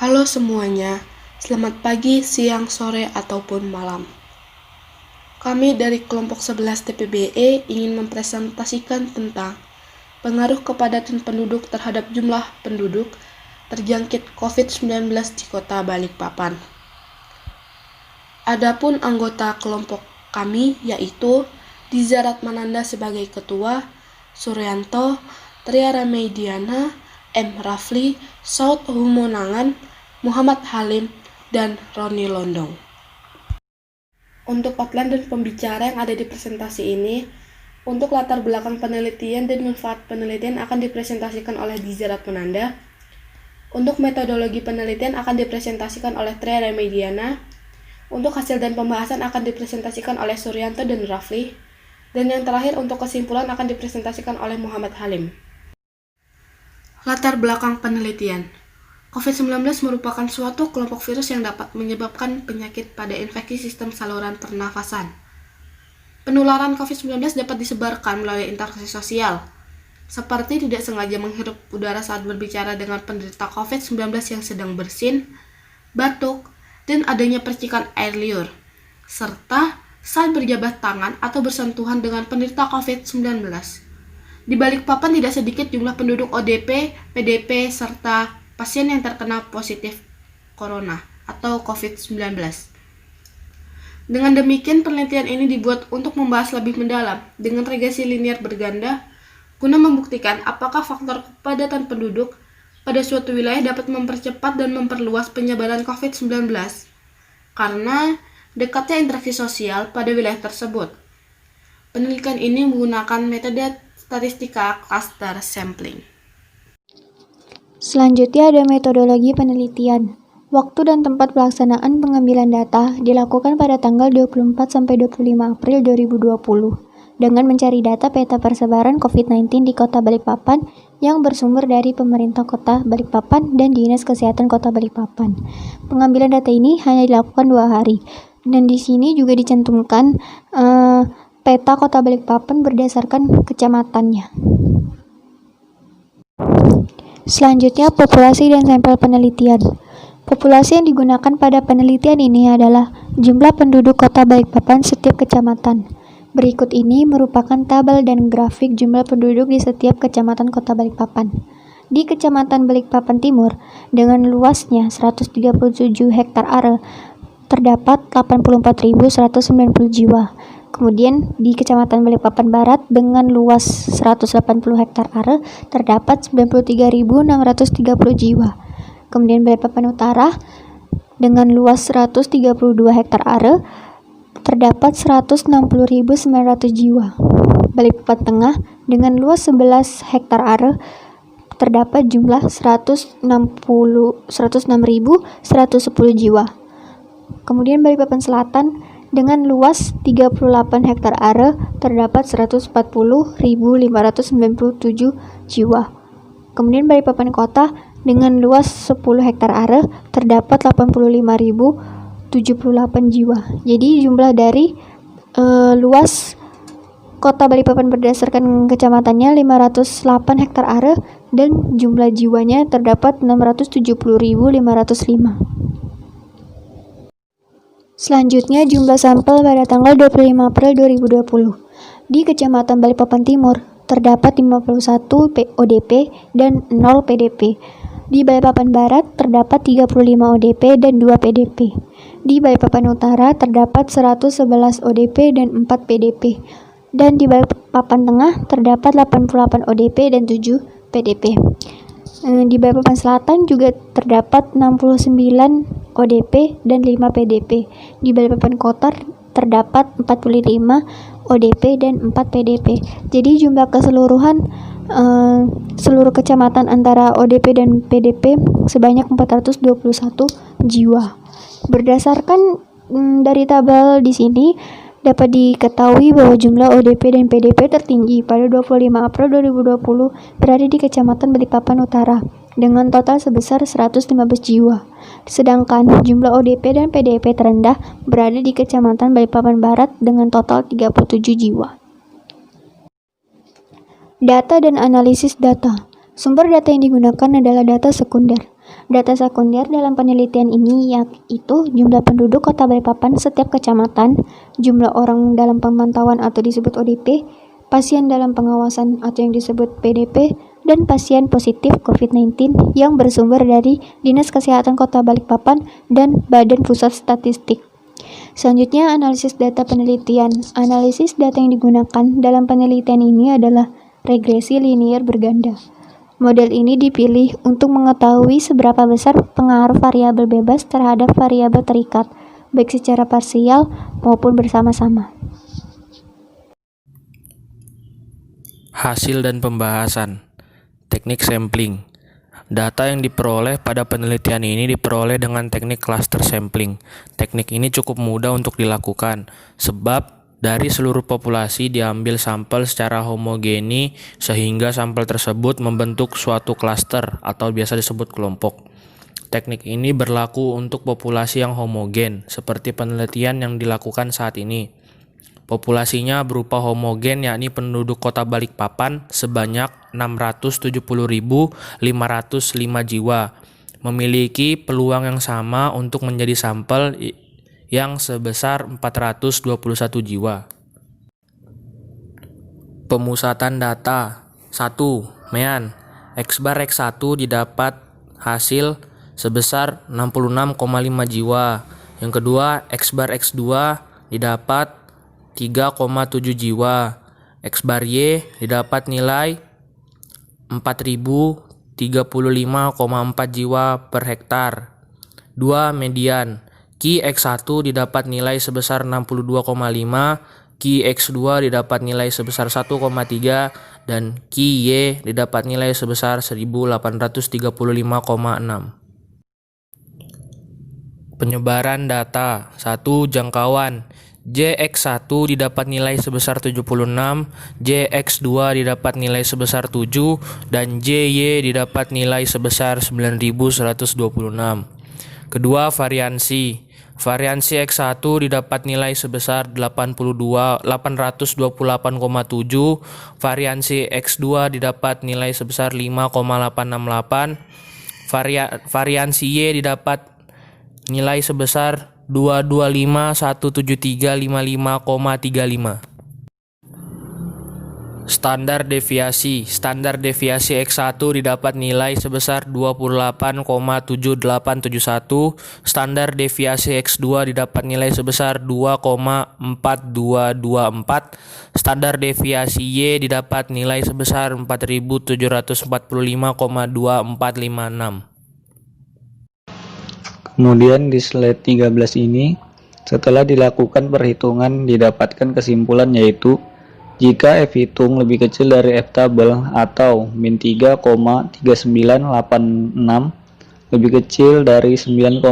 Halo semuanya, selamat pagi, siang, sore, ataupun malam. Kami dari kelompok 11 TPBE ingin mempresentasikan tentang pengaruh kepadatan penduduk terhadap jumlah penduduk terjangkit COVID-19 di Kota Balikpapan. Adapun anggota kelompok kami yaitu Diza Ratmananda sebagai ketua, Suryanto, Tria Rameidiana, M. Rafli, Saud Humonangan, Muhammad Halim, dan Roni Londong. Untuk outline dan pembicara yang ada di presentasi ini, untuk latar belakang penelitian dan manfaat penelitian akan dipresentasikan oleh Diza Ratmananda. Untuk metodologi penelitian akan dipresentasikan oleh Tria Rameidiana. Untuk hasil dan pembahasan akan dipresentasikan oleh Suryanto dan Rafli. Dan yang terakhir untuk kesimpulan akan dipresentasikan oleh Muhammad Halim. Latar belakang penelitian. COVID-19 merupakan suatu kelompok virus yang dapat menyebabkan penyakit pada infeksi sistem saluran pernafasan. Penularan COVID-19 dapat disebarkan melalui interaksi sosial, seperti tidak sengaja menghirup udara saat berbicara dengan penderita COVID-19 yang sedang bersin, batuk, dan adanya percikan air liur, serta saat berjabat tangan atau bersentuhan dengan penderita COVID-19. Di Balikpapan tidak sedikit jumlah penduduk ODP, PDP, serta pasien yang terkena positif corona atau COVID-19. Dengan demikian, penelitian ini dibuat untuk membahas lebih mendalam dengan regresi linier berganda guna membuktikan apakah faktor kepadatan penduduk pada suatu wilayah dapat mempercepat dan memperluas penyebaran COVID-19 karena dekatnya interaksi sosial pada wilayah tersebut. Penelitian ini menggunakan metode statistika cluster sampling. Selanjutnya ada metodologi penelitian. Waktu dan tempat pelaksanaan pengambilan data dilakukan pada tanggal 24-25 April 2020 dengan mencari data peta persebaran COVID-19 di Kota Balikpapan yang bersumber dari pemerintah Kota Balikpapan dan Dinas Kesehatan Kota Balikpapan. Pengambilan data ini hanya dilakukan 2 hari. Dan di sini juga dicantumkan peta Kota Balikpapan berdasarkan kecamatannya. Selanjutnya, populasi dan sampel penelitian. Populasi yang digunakan pada penelitian ini adalah jumlah penduduk Kota Balikpapan setiap kecamatan. Berikut ini merupakan tabel dan grafik jumlah penduduk di setiap kecamatan Kota Balikpapan. Di Kecamatan Balikpapan Timur, dengan luasnya 137 hektar are, terdapat 84.190 jiwa. Kemudian di Kecamatan Balikpapan Barat dengan luas 180 hektar are terdapat 93.630 jiwa. Kemudian Balikpapan Utara dengan luas 132 hektar are terdapat 160.900 jiwa. Balikpapan Tengah dengan luas 11 hektar are terdapat jumlah 106.110 jiwa. Kemudian Balikpapan Selatan dengan luas 38 hektar are terdapat 140.597 jiwa. Kemudian Balikpapan Kota dengan luas 10 hektar are terdapat 85.078 jiwa. Jadi jumlah dari luas Kota Balikpapan berdasarkan kecamatannya 508 hektar are dan jumlah jiwanya terdapat 670.505. Selanjutnya, jumlah sampel pada tanggal 25 April 2020. Di Kecamatan Balikpapan Timur, terdapat 51 ODP dan 0 PDP. Di Balikpapan Barat, terdapat 35 ODP dan 2 PDP. Di Balikpapan Utara, terdapat 111 ODP dan 4 PDP. Dan di Balikpapan Tengah, terdapat 88 ODP dan 7 PDP. Di Balikpapan Selatan juga terdapat 69 ODP dan 5 PDP. Di Balikpapan Kota terdapat 45 ODP dan 4 PDP. Jadi jumlah keseluruhan seluruh kecamatan antara ODP dan PDP sebanyak 421 jiwa. Berdasarkan dari tabel di sini dapat diketahui bahwa jumlah ODP dan PDP tertinggi pada 25 April 2020 berada di Kecamatan Balikpapan Utara dengan total sebesar 115 jiwa. Sedangkan jumlah ODP dan PDP terendah berada di Kecamatan Balikpapan Barat dengan total 37 jiwa. Data dan analisis data. Sumber data yang digunakan adalah data sekunder. Data sekunder dalam penelitian ini yaitu jumlah penduduk Kota Balikpapan setiap kecamatan, jumlah orang dalam pemantauan atau disebut ODP, pasien dalam pengawasan atau yang disebut PDP, dan pasien positif COVID-19 yang bersumber dari Dinas Kesehatan Kota Balikpapan dan Badan Pusat Statistik. Selanjutnya, analisis data penelitian. Analisis data yang digunakan dalam penelitian ini adalah regresi linear berganda. Model ini dipilih untuk mengetahui seberapa besar pengaruh variabel bebas terhadap variabel terikat, baik secara parsial maupun bersama-sama. Hasil dan pembahasan. Teknik sampling. Data yang diperoleh pada penelitian ini diperoleh dengan teknik cluster sampling. Teknik ini cukup mudah untuk dilakukan, sebab dari seluruh populasi diambil sampel secara homogeni sehingga sampel tersebut membentuk suatu klaster atau biasa disebut kelompok. Teknik ini berlaku untuk populasi yang homogen, seperti penelitian yang dilakukan saat ini. Populasinya berupa homogen, yakni penduduk Kota Balikpapan sebanyak 670.505 jiwa, memiliki peluang yang sama untuk menjadi sampel yang sebesar 421 jiwa. Pemusatan data. 1. Mean. X-bar X1 didapat hasil sebesar 66,5 jiwa. Yang kedua, X-bar X2 didapat 3,7 jiwa. X-bar Y didapat nilai 4.035,4 jiwa per hektar. 2. Median. Ki X1 didapat nilai sebesar 62,5, Ki X2 didapat nilai sebesar 1,3, dan Ki Y didapat nilai sebesar 1835,6. Penyebaran data. 1. Jangkauan. JX1 didapat nilai sebesar 76, JX2 didapat nilai sebesar 7, dan JY didapat nilai sebesar 9126. Kedua, variansi. Variansi X1 didapat nilai sebesar 828,7, variansi X2 didapat nilai sebesar 5,868, variansi Y didapat nilai sebesar 225,17355,35. Standar deviasi. Standar deviasi X1 didapat nilai sebesar 28,7871. Standar deviasi X2 didapat nilai sebesar 2,4224. Standar deviasi Y didapat nilai sebesar 4.745,2456. Kemudian di slide 13 ini, setelah dilakukan perhitungan didapatkan kesimpulan yaitu jika F hitung lebih kecil dari F tabel atau min 3,3986 lebih kecil dari 9,55,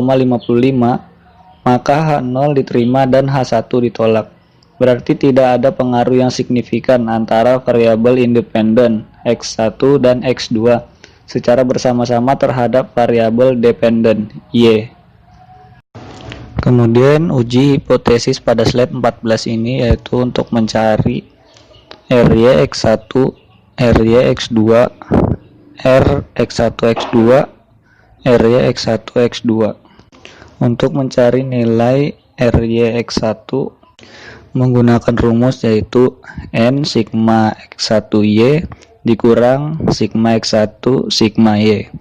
maka H0 diterima dan H1 ditolak. Berarti tidak ada pengaruh yang signifikan antara variabel independen X1 dan X2 secara bersama-sama terhadap variabel dependen Y. Kemudian uji hipotesis pada slide 14 ini yaitu untuk mencari RY X1, RY X2, R X1 X2, RY X1 X2. Untuk mencari nilai RY X1 menggunakan rumus yaitu N sigma X1Y dikurang sigma X1 sigma Y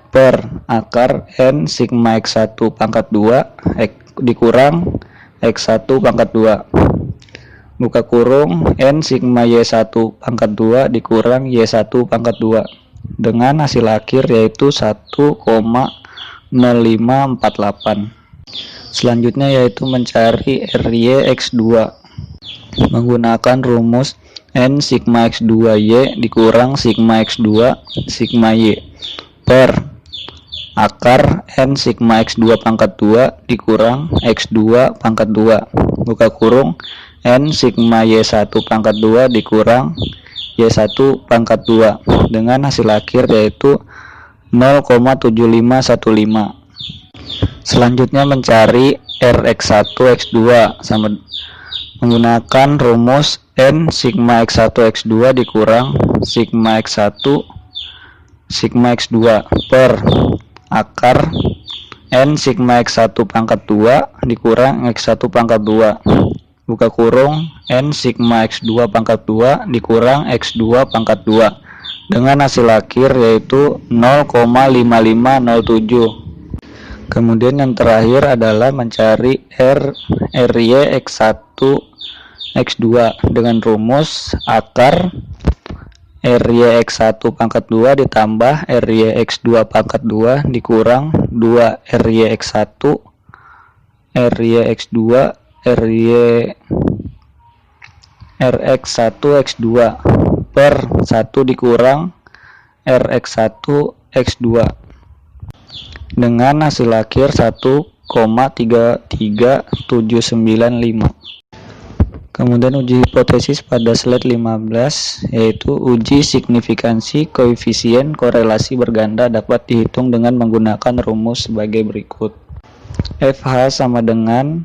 per akar N sigma X1 pangkat 2 dikurang X1 pangkat 2 buka kurung N sigma Y1 pangkat 2 dikurang Y1 pangkat 2 dengan hasil akhir yaitu 1,0548. Selanjutnya yaitu mencari RY X2 menggunakan rumus N sigma X2Y dikurang sigma X2 sigma Y per akar N sigma X2 pangkat 2 dikurang X2 pangkat 2 buka kurung N sigma Y1 pangkat 2 dikurang Y1 pangkat 2 dengan hasil akhir yaitu 0,7515. Selanjutnya mencari Rx1 X2 sama menggunakan rumus N sigma X1 X2 dikurang sigma X1 sigma X2 per akar N sigma X1 pangkat 2 dikurang X1 pangkat 2 buka kurung N sigma X2 pangkat 2 dikurang X2 pangkat 2 dengan hasil akhir yaitu 0,5507. Kemudian yang terakhir adalah mencari RY X1 X2 dengan rumus akar RY X1 pangkat 2 ditambah RY X2 pangkat 2 dikurang 2 RY X1 RY X2 RX1 X2 per 1 dikurang RX1 X2 dengan hasil akhir 1,33795. Kemudian uji hipotesis pada slide 15 yaitu uji signifikansi koefisien korelasi berganda dapat dihitung dengan menggunakan rumus sebagai berikut. FH sama dengan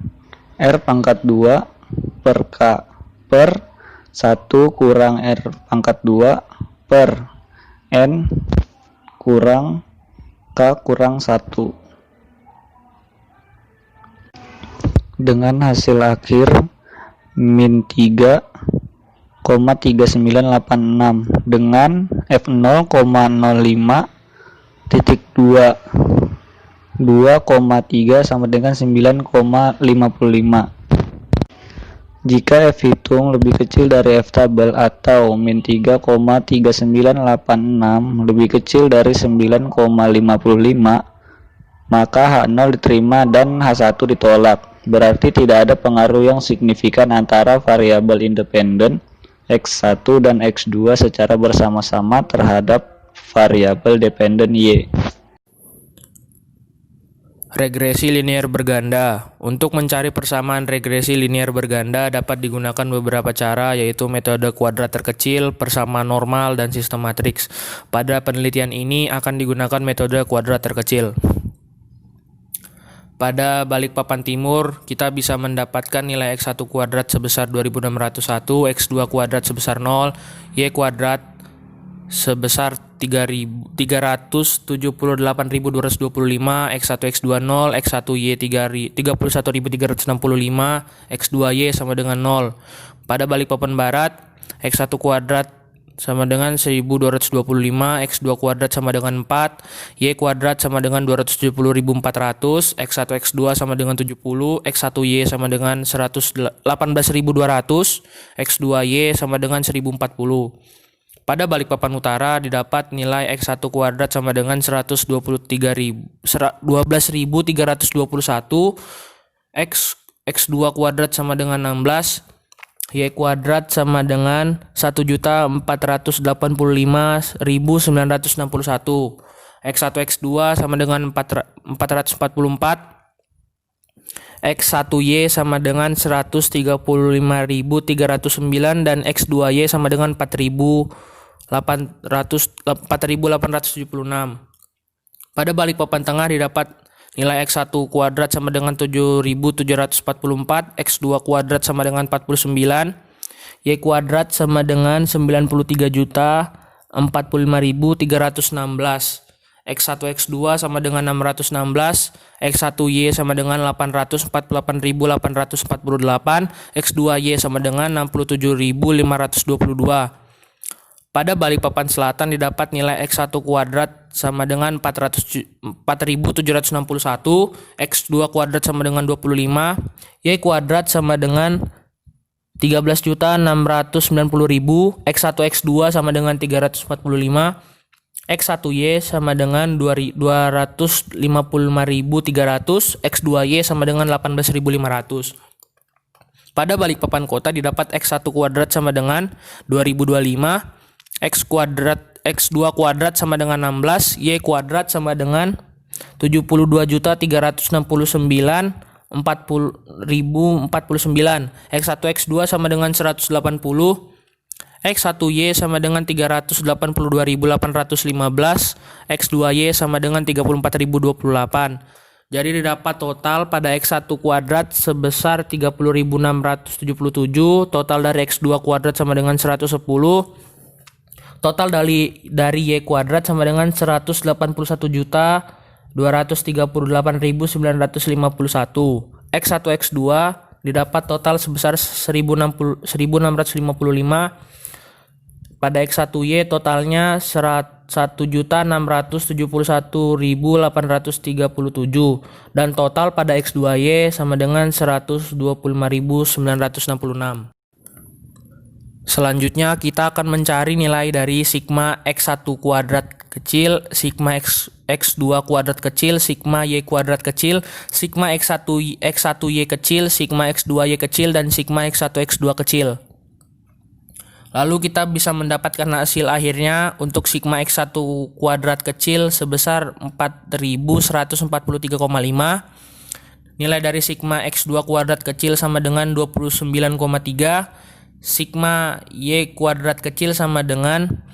R pangkat 2 per K per 1 kurang R pangkat 2 per N kurang K kurang 1 dengan hasil akhir min 3,3986 dengan F0,05 2,3 sama dengan 9,55. Jika F hitung lebih kecil dari F tabel atau min 3,3986 lebih kecil dari 9,55, maka H0 diterima dan H1 ditolak. Berarti tidak ada pengaruh yang signifikan antara variabel independen X1 dan X2 secara bersama-sama terhadap variabel dependen Y. Regresi linear berganda. Untuk mencari persamaan regresi linear berganda dapat digunakan beberapa cara, yaitu metode kuadrat terkecil, persamaan normal, dan sistem matriks. Pada penelitian ini akan digunakan metode kuadrat terkecil. Pada Balikpapan Timur, kita bisa mendapatkan nilai X1 kuadrat sebesar 2601, X2 kuadrat sebesar 0, Y kuadrat sebesar 378.225, X1 X2 0, X1 Y 31.365, X2Y sama dengan 0. Pada Balikpapan Barat, X1 kuadrat sama dengan 1225, X2 kuadrat sama dengan 4, Y kuadrat sama dengan 270.400, X1 X2 sama dengan 70, X1Y sama dengan 18.200, X2Y sama dengan 1040. Pada Balikpapan Utara didapat nilai X1 kuadrat sama dengan 12.321, X2 kuadrat sama dengan 16, Y kuadrat sama dengan 1.485.961, X1 X2 sama dengan 444, X1Y sama dengan 135.309 dan X2Y sama dengan 4.876. Pada Balikpapan Tengah didapat nilai X1 kuadrat sama dengan 7.744, X2 kuadrat sama dengan 49, Y kuadrat sama dengan 93.045.316, X1 X2 sama dengan 616, X1Y sama dengan 848.848, X2Y sama dengan 67.522. Pada Balikpapan Selatan didapat nilai X1 kuadrat sama dengan 4.761, X2 kuadrat sama dengan 25, Y kuadrat sama dengan 13.690.000, X1 X2 sama dengan 345, X1Y sama dengan 255.300, X2Y sama dengan 18.500. Pada Balikpapan Kota didapat X1 kuadrat sama dengan 2025, X2 kuadrat sama dengan 16, Y kuadrat sama dengan 72.369.40.049, X1 X2 sama dengan 180, X1Y sama dengan 382.815, X2Y sama dengan 34.028. Jadi didapat total pada X1 kuadrat sebesar 30.677, total dari X2 kuadrat sama dengan 110, total dari Y kuadrat sama dengan 181.500.000, 238.951. X1 X2 didapat total sebesar 1.655. Pada X1Y totalnya 1.671.837 dan total pada X2Y sama dengan 125.966. Selanjutnya kita akan mencari nilai dari sigma X1 kuadrat kecil, sigma X2 kuadrat kecil, sigma Y kuadrat kecil, sigma X1Y kecil, sigma X2Y kecil, dan sigma X1 X2 kecil. Lalu kita bisa mendapatkan hasil akhirnya untuk sigma X1 kuadrat kecil sebesar 4.143,5. Nilai dari sigma X2 kuadrat kecil sama dengan 29,3. Sigma Y kuadrat kecil sama dengan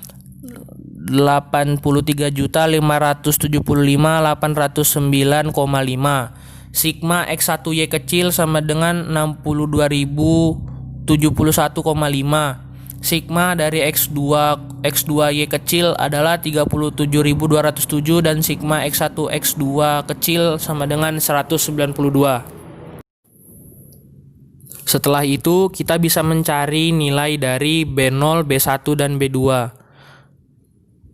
83.575.809,5. Sigma X1Y kecil sama dengan 62.071,5. Sigma dari X2Y kecil adalah 37.207 dan sigma X1 X2 kecil sama dengan 192. Setelah itu kita bisa mencari nilai dari B0, B1, dan B2.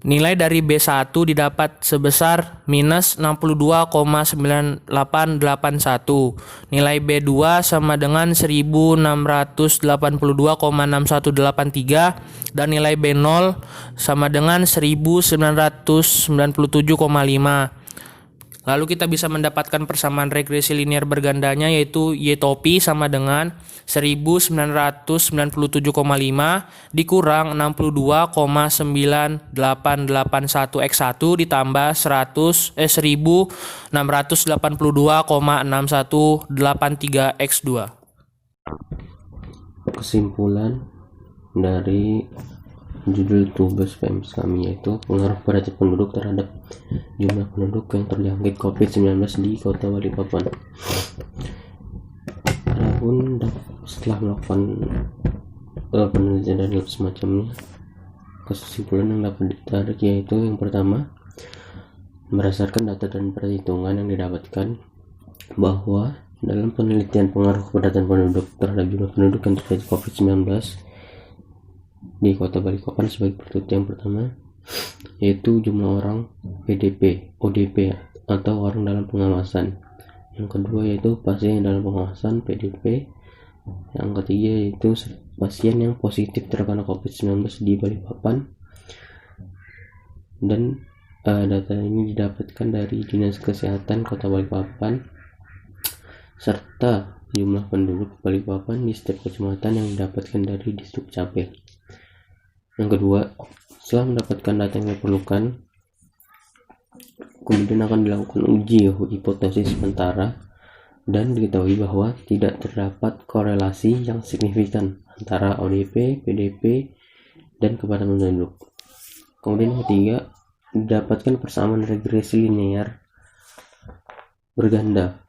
Nilai dari B1 didapat sebesar minus 62,9881. Nilai B2 sama dengan 1682,6183 dan nilai B0 sama dengan 1997,5. Lalu kita bisa mendapatkan persamaan regresi linear bergandanya yaitu Y topi sama dengan 1997,5 dikurang 62,9881 X1 ditambah 1682,6183 X2. Kesimpulan dari judul tugas PMS kami yaitu pengaruh derajat penduduk terhadap jumlah penduduk yang terjangkit COVID-19 di Kota Balikpapan. Adapun setelah melakukan penelitian dan semacamnya, kesimpulan yang dapat ditarik yaitu yang pertama, berdasarkan data dan perhitungan yang didapatkan bahwa dalam penelitian pengaruh kepadatan penduduk terhadap jumlah penduduk yang terjadi COVID-19 di Kota Balikpapan sebagai berikut. Yang pertama yaitu jumlah orang PDP, ODP atau orang dalam pengawasan. Yang kedua yaitu pasien yang dalam pengawasan PDP. Yang ketiga yaitu pasien yang positif terkena COVID-19 di Balikpapan. Dan data ini didapatkan dari Dinas Kesehatan Kota Balikpapan serta jumlah penduduk Balikpapan di setiap kecamatan yang didapatkan dari Distrik Capil. Yang kedua, setelah mendapatkan data yang diperlukan, kemudian akan dilakukan uji hipotesis sementara dan diketahui bahwa tidak terdapat korelasi yang signifikan antara ODP, PDP, dan kepadatan penduduk. Kemudian yang ketiga, didapatkan persamaan regresi linear berganda.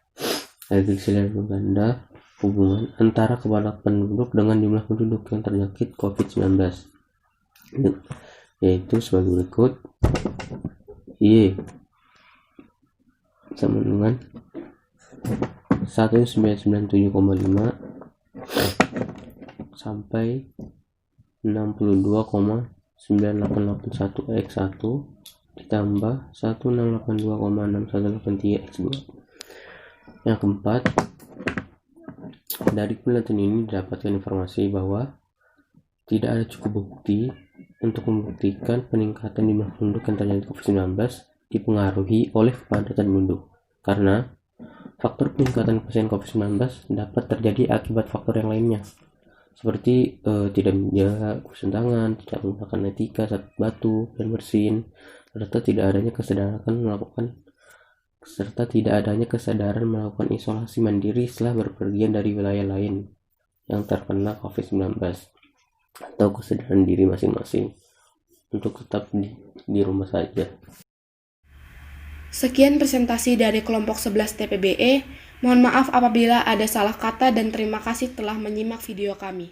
Regresi linear berganda hubungan antara kepadatan penduduk dengan jumlah penduduk yang terjangkit COVID-19. Yaitu sebagai berikut. Y sama dengan 1997,5 sampai 62,9881 X1 ditambah 1682,6183 X2. Yang keempat, dari penelitian ini didapatkan informasi bahwa tidak ada cukup bukti untuk membuktikan peningkatan jumlah penduduk yang terjangkit COVID-19 dipengaruhi oleh kepadatan penduduk, karena faktor peningkatan pasien COVID-19 dapat terjadi akibat faktor yang lainnya, seperti tidak menjaga kebersihan tangan, tidak menggunakan etika saat batu dan bersin, serta tidak adanya kesadaran melakukan isolasi mandiri setelah berpergian dari wilayah lain yang terkena COVID-19, atau kesadaran diri masing-masing untuk tetap di rumah saja. Sekian presentasi dari kelompok 11 TPBE. Mohon maaf apabila ada salah kata dan terima kasih telah menyimak video kami.